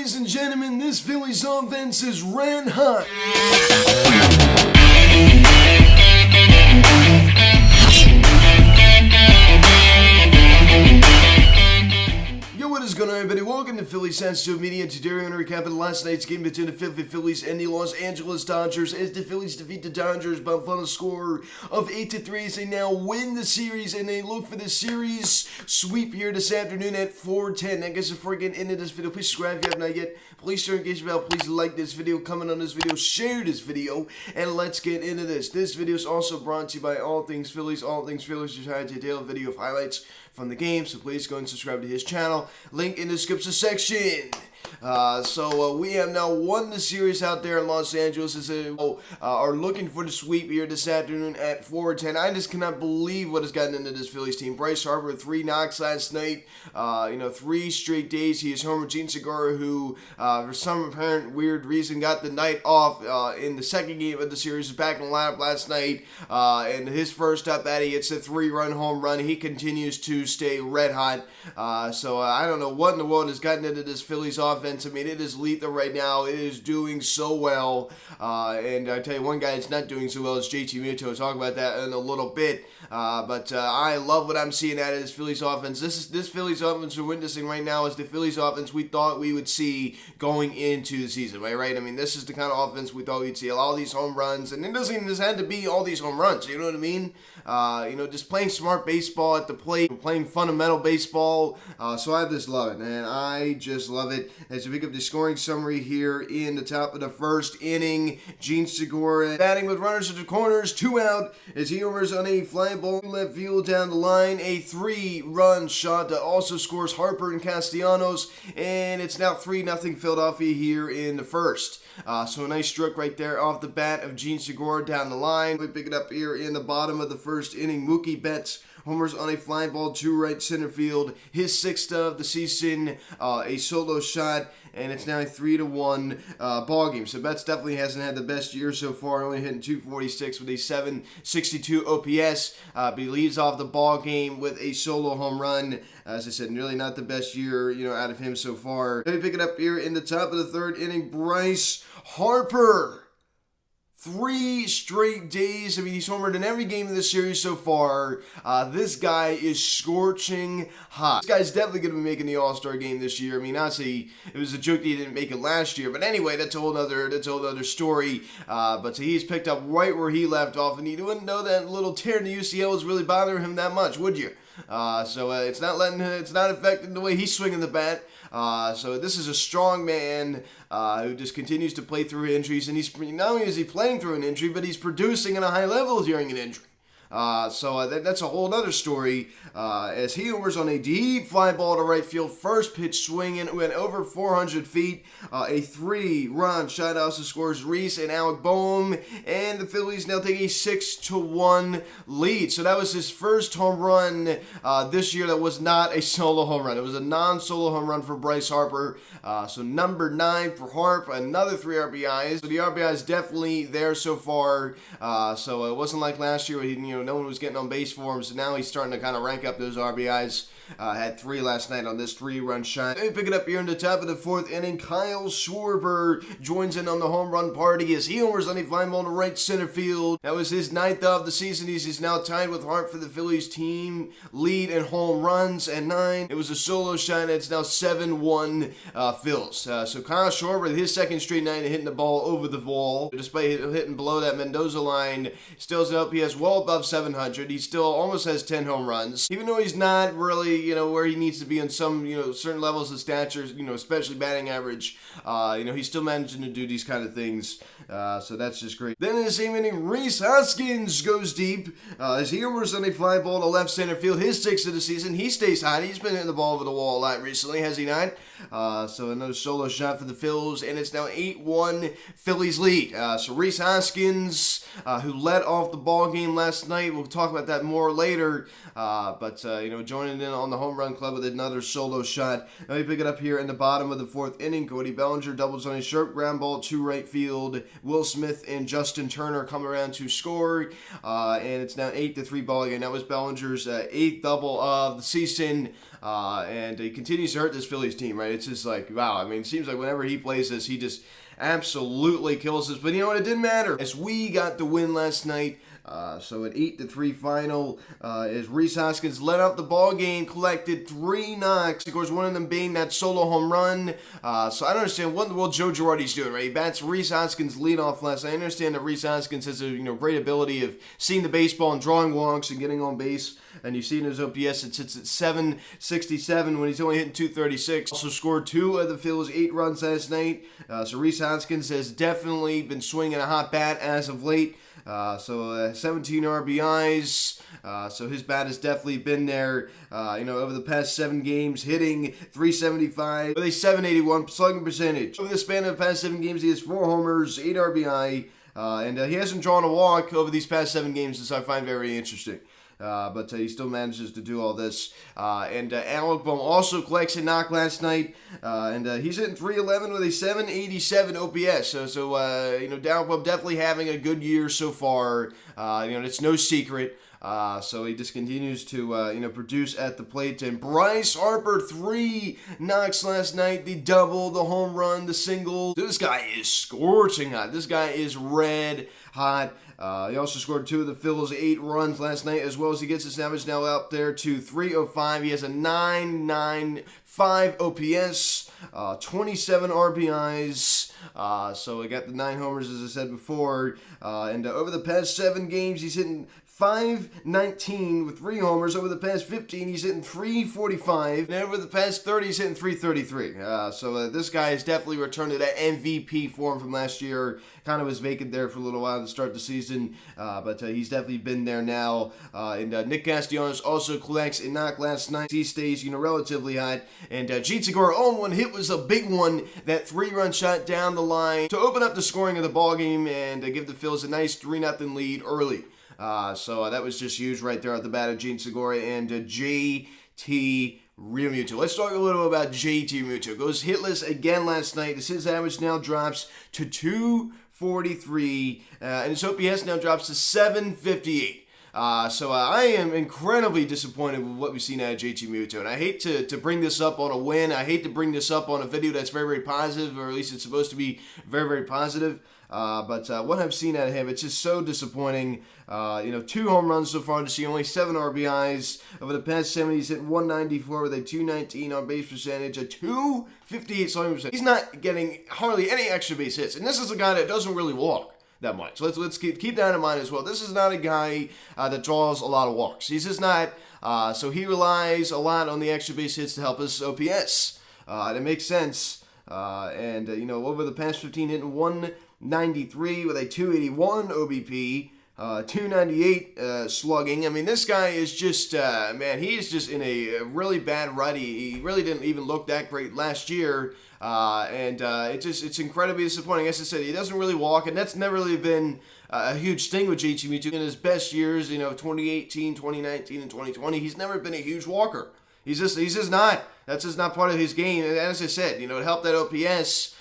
ladies and gentlemen, this Phillies offense is red hot. Yo, what is going on, everybody? Welcome to Phillies Sensitive Media. Today we're going to recap of last night's game between the Philadelphia Phillies and the Los Angeles Dodgers as the Phillies defeat the Dodgers by a final score of 8-3 as they now win the series and they look for the series sweep here this afternoon at 4:10. I guess before getting into this video, please subscribe if you have not yet. Please turn engagement bell. Please like this video, comment on this video, share this video, and let's get into this. This video is also brought to you by All Things Phillies. All Things Phillies just had a detailed video of highlights from the game, so please go and subscribe to his channel. Link in the description section. We have now won the series out there in Los Angeles as they are looking for the sweep here this afternoon at 4:10. I just cannot believe what has gotten into this Phillies team. Bryce Harper with 3 knocks last night. 3 straight days he is homer. Gene Segura, who for some apparent weird reason got the night off in the second game of the series, was back in the lineup last night. And his first up at it, it's a 3-run home run. He continues to stay red hot. I don't know what in the world has gotten into this Phillies offense. I mean, it is lethal right now. It is doing so well. And I tell you, one guy that's not doing so well is JT Muto. I'll talk about that in a little bit. I love what I'm seeing out of this Phillies offense. This Phillies offense we're witnessing right now is the Phillies offense we thought we would see going into the season, right? I mean, this is the kind of offense we thought we'd see. All these home runs, and it doesn't even just have to be all these home runs. You know what I mean? Just playing smart baseball at the plate, playing fundamental baseball. So I just love it, man. I just love it. As we pick up the scoring summary here in the top of the first inning, Gene Segura batting with runners at the corners, 2 out as he homers on a fly ball left field down the line. A 3-run shot that also scores Harper and Castellanos, and it's now 3-0 Philadelphia here in the first. So a nice stroke right there off the bat of Gene Segura down the line. We pick it up here in the bottom of the first inning. Mookie Betts homers on a fly ball to right center field. His 6th of the season, a solo shot, and it's now a 3-1 ball game. So Betts definitely hasn't had the best year so far, only hitting .246 with a .762 OPS. But he leads off the ball game with a solo home run. As I said, really not the best year, out of him so far. Let me pick it up here in the top of the third inning. Bryce Harper. 3 straight days. I mean, he's homered in every game of this series so far. This guy is scorching hot. This guy's definitely going to be making the All-Star game this year. I mean, honestly, it was a joke that he didn't make it last year. But anyway, that's a whole other story. So he's picked up right where he left off, and you wouldn't know that little tear in the UCL was really bothering him that much, would you? It's not affecting the way he's swinging the bat. So this is a strong man who just continues to play through injuries, and he's not only is he playing through an injury, but he's producing at a high level during an injury. That's a whole other story as he homers on a deep fly ball to right field. First pitch swinging, went over 400 feet. A 3-run shot also scores Reese and Alec Boehm, and the Phillies now take a 6-1 lead. So that was his first home run this year that was not a solo home run. It was a non-solo home run for Bryce Harper. So number 9 for Harp, another 3 RBIs. So the RBIs definitely there so far. So it wasn't like last year where he, no one was getting on base for him, so now he's starting to kind of rank up those RBIs. Had 3 last night on this 3-run shot. Let me pick it up here in the top of the 4th inning. Kyle Schwarber joins in on the home run party as he homers on a fly ball to right center field. That was his 9th of the season. He's now tied with Hart for the Phillies team lead in home runs at 9. It was a solo shot, and it's now 7-1 Phils. So Kyle Schwarber, his 2nd straight night, hitting the ball over the wall. Despite hitting below that Mendoza line, still up. He has well above 700. He still almost has 10 home runs. Even though he's not really, where he needs to be in some, certain levels of stature, especially batting average, he's still managing to do these kind of things. So that's just great. Then in the same inning, Rhys Hoskins goes deep as he homers on a fly ball to left center field. His 6th of the season. He stays hot. He's been hitting the ball over the wall a lot recently, has he not? So another solo shot for the Phils, and it's now 8-1 Phillies lead. So Rhys Hoskins, who led off the ball game last night. We'll talk about that more later. Joining in on the home run club with another solo shot. Now we pick it up here in the bottom of the 4th inning. Cody Bellinger doubles on a sharp ground ball to right field. Will Smith and Justin Turner come around to score, and it's now 8-3 ball game. That was Bellinger's 8th double of the season. and he continues to hurt this Phillies team, right? It's just like, wow. I mean, it seems like whenever he plays this, he just absolutely kills us. But you know what? It didn't matter, as we got the win last night. So an 8-3 final, as Rhys Hoskins led out the ball game, collected 3 knocks. Of course, one of them being that solo home run. So I don't understand what in the world Joe Girardi's doing, right? He bats Rhys Hoskins leadoff last night. I understand that Rhys Hoskins has a great ability of seeing the baseball and drawing walks and getting on base. And you see in his OPS, it sits at 767 when he's only hitting 236. Also scored 2 of the Phillies' 8 runs last night. So Rhys Hoskins has definitely been swinging a hot bat as of late. 17 RBIs. So his bat has definitely been there, over the past 7 games, hitting .375 with a .781 slugging percentage. Over the span of the past 7 games, he has 4 homers, 8 RBI, and he hasn't drawn a walk over these past 7 games, which I find very interesting. But he still manages to do all this. And Alec Bohm also collects a knock last night. And he's hitting .311 with a .787 OPS. So Alec Bohm definitely having a good year so far. It's no secret. So he just continues to, produce at the plate. And Bryce Harper, 3 knocks last night. The double, the home run, the single. This guy is scorching hot. This guy is red hot. He also scored 2 of the Phillies' 8 runs last night, as well as he gets his average now out there to .305. He has a .995 OPS, 27 RBIs. So he got the 9 homers, as I said before. And over the past 7 games, he's hitting .519 with 3 homers. Over the past 15, he's hitting .345. And over the past 30, he's hitting .333. So this guy has definitely returned to that MVP form from last year. Kind of was vacant there for a little while to start the season. But he's definitely been there now. And Nick Castellanos also collects a knock last night. He stays, relatively hot. And Jeet Segura, one hit was a big one. That 3-run shot down the line to open up the scoring of the ballgame and give the Phillies a nice 3-0 lead early. So that was just huge right there at the bat of Jeet Segura and J.T. Realmuto. Let's talk a little about J.T. Realmuto. Goes hitless again last night. His average now drops to .243, and his OPS now drops to .758. So I am incredibly disappointed with what we've seen out of JT Realmuto, and I hate to bring this up on a win. I hate to bring this up on a video that's very, very positive, or at least it's supposed to be very, very positive. But what I've seen out of him, it's just so disappointing. 2 home runs so far this year, only 7 RBIs. Over the past 7, he's hit .194 with a .219 on base percentage, a .258 slugging percentage. He's not getting hardly any extra base hits, and this is a guy that doesn't really walk that much. So let's keep that in mind as well. This is not a guy that draws a lot of walks. He's just not. So he relies a lot on the extra base hits to help his OPS. And it makes sense. Over the past 15, hitting .193 with a .281 OBP. 298 slugging. I mean, this guy is just, he is just in a really bad rut. He really didn't even look that great last year. It's incredibly disappointing. As I said, he doesn't really walk, and that's never really been a huge thing with JT Realmuto. In his best years, 2018, 2019, and 2020, he's never been a huge walker. He's just not. That's just not part of his game. And as I said, it helped that OPS.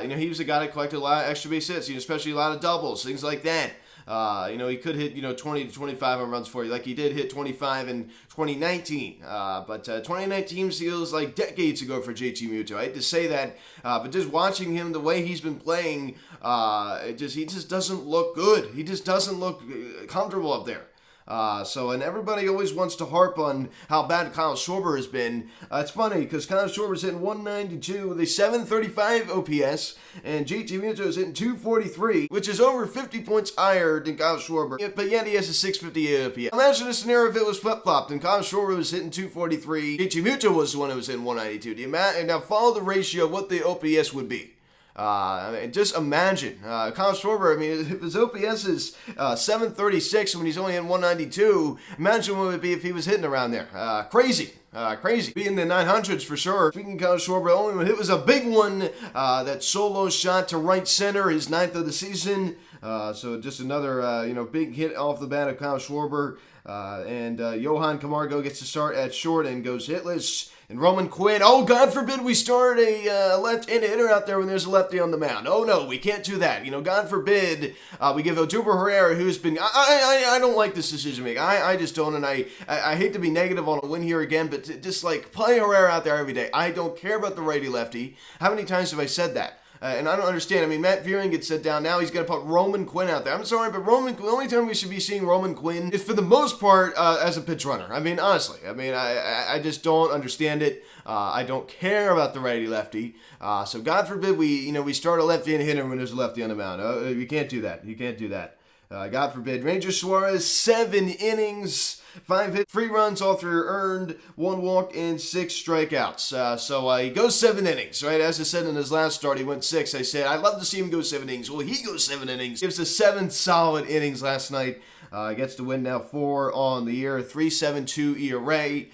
He was a guy that collected a lot of extra base hits, especially a lot of doubles, things like that. He could hit, 20 to 25 home runs for you, like he did hit 25 in 2019. But 2019 feels like decades ago for JT Realmuto. I hate to say that, but just watching him, the way he's been playing, he just doesn't look good. He just doesn't look comfortable up there. And everybody always wants to harp on how bad Kyle Schwarber has been. It's funny because Kyle Schwarber's hitting .192 with a .735 OPS, and JT Realmuto is hitting .243, which is over 50 points higher than Kyle Schwarber. But yet he has a .658 OPS. Imagine a scenario if it was flip-flopped and Kyle Schwarber was hitting .243, JT Realmuto was the one who was hitting .192. And now follow the ratio of what the OPS would be. Just imagine, Kyle Schwarber, if his OPS is 736 when he's only in 192, imagine what it would be if he was hitting around there. Crazy. Be in the 900s for sure. Speaking of Kyle Schwarber, only one hit was a big one, that solo shot to right center, his 9th of the season. So just another, big hit off the bat of Kyle Schwarber. Johan Camargo gets to start at short and goes hitless. And Roman Quinn, oh, God forbid we start a left-handed hitter out there when there's a lefty on the mound. Oh, no, we can't do that. God forbid we give Odubel Herrera, who's been... I don't like this decision making. I just don't, and I hate to be negative on a win here again, but just, play Herrera out there every day. I don't care about the righty-lefty. How many times have I said that? And I don't understand. I mean, Matt Veering gets set down now. He's going to put Roman Quinn out there. I'm sorry, but the only time we should be seeing Roman Quinn is for the most part as a pitch runner. I mean, honestly. I mean, I just don't understand it. I don't care about the righty-lefty. So God forbid we start a lefty-handed hitter when there's a lefty on the mound. You can't do that. You can't do that. God forbid. Ranger Suarez, 7 innings. 5 hits, 3 runs, all 3 are earned, 1 walk, and 6 strikeouts. So he goes 7 innings, right? As I said in his last start, he went 6. I said, I'd love to see him go 7 innings. Well, he goes 7 innings. Gives us 7 solid innings last night. Gets to win now 4 on the year, 3.72 ERA.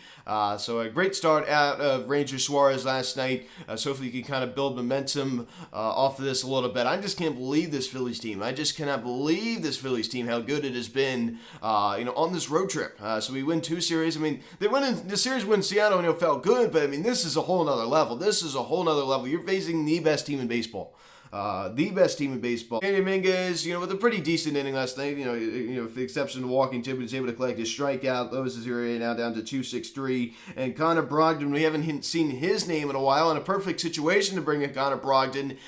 So a great start out of Ranger Suarez last night. So hopefully you can kind of build momentum off of this a little bit. I just can't believe this Phillies team. I just cannot believe this Phillies team, how good it has been, on this road trip. So we win 2 series. I mean, the series win Seattle, felt good, but I mean, this is a whole nother level. This is a whole nother level. You're facing the best team in baseball. The best team in baseball. Andy Dominguez, with a pretty decent inning last night, with the exception of walking tip, was able to collect his strikeout. Lowest his ERA now down to 2.63. And Connor Brogdon, we haven't seen his name in a while, and a perfect situation to bring in Connor Brogdon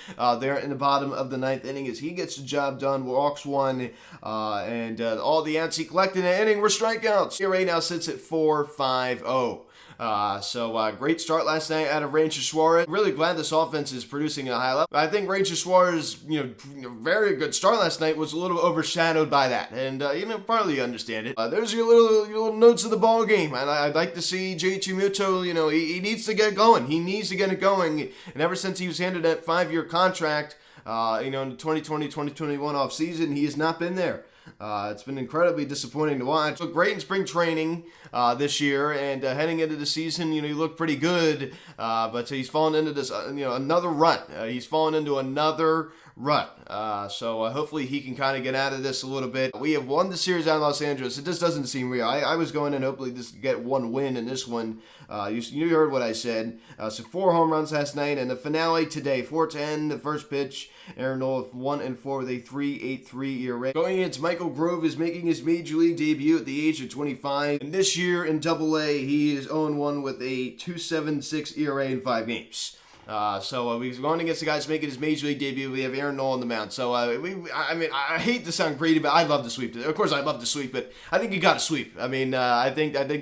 there in the bottom of the 9th inning as he gets the job done, walks 1, and all the outs he collected in the inning were strikeouts. ERA now sits at 4.50. So great start last night out of Ranger Suarez. Really glad this offense is producing a high level. I think Ranger Suarez, very good start last night was a little overshadowed by that, and partly understand it. There's your little notes of the ball game, and I'd like to see J.T. Muto. He needs to get going. He needs to get it going, and ever since he was handed that 5-year contract, in the 2020-2021 offseason, he has not been there. It's been incredibly disappointing to watch. Looked great in spring training this year, and heading into the season, he looked pretty good, but he's fallen into this, another rut. He's fallen into another rut. So hopefully he can kind of get out of this a little bit. We have won the series out of Los Angeles. It just doesn't seem real. I was going in hopefully just to get 1 win in this one. You heard what I said. So 4 home runs last night, and the finale today, 4-10, the first pitch. Aaron Nola 1-4 with a 3.83 ERA. Going against Michael Grove is making his major league debut at the age of 25. And this year in AA, he is 0-1 with a 2.76 ERA in 5 games. So we're going against the guys making his major league debut. We have Aaron Nola on the mound. So I hate to sound greedy, but I'd love to sweep. Of course, I'd love to sweep, but I think you got to sweep. I think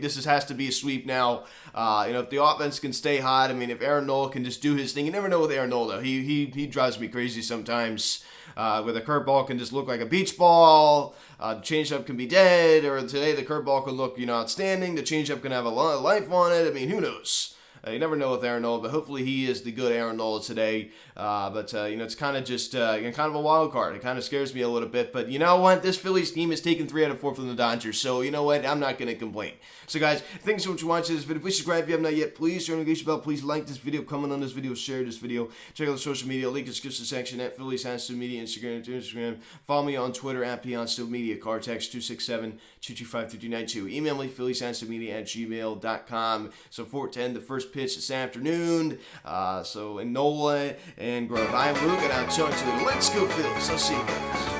this has to be a sweep now. If the offense can stay hot. If Aaron Nola can just do his thing, you never know with Aaron Nola. He drives me crazy sometimes. Where the curveball can just look like a beach ball, the changeup can be dead, or today the curveball could look outstanding. The changeup can have a lot of life on it. Who knows? You never know with Aaron Nola, but hopefully he is the good Aaron Nola today. It's kind of just kind of a wild card. It kind of scares me a little bit. But you know what? This Phillies team has taken 3 out of 4 from the Dodgers. So you know what? I'm not going to complain. So guys, thanks so much for watching this video. Please subscribe if you have not yet. Please turn on the notification bell. Please like this video, comment on this video, share this video. Check out the social media. Link in the description section at Phillies Media, Instagram. Follow me on Twitter at Media. Card text 267-225-5292. Email me philliesmedia@gmail.com. So 4:10, the first pitch this afternoon. So in Nola and Grove. I'm Luke, and I'll talk to you. Let's go Phillies. I'll see you guys.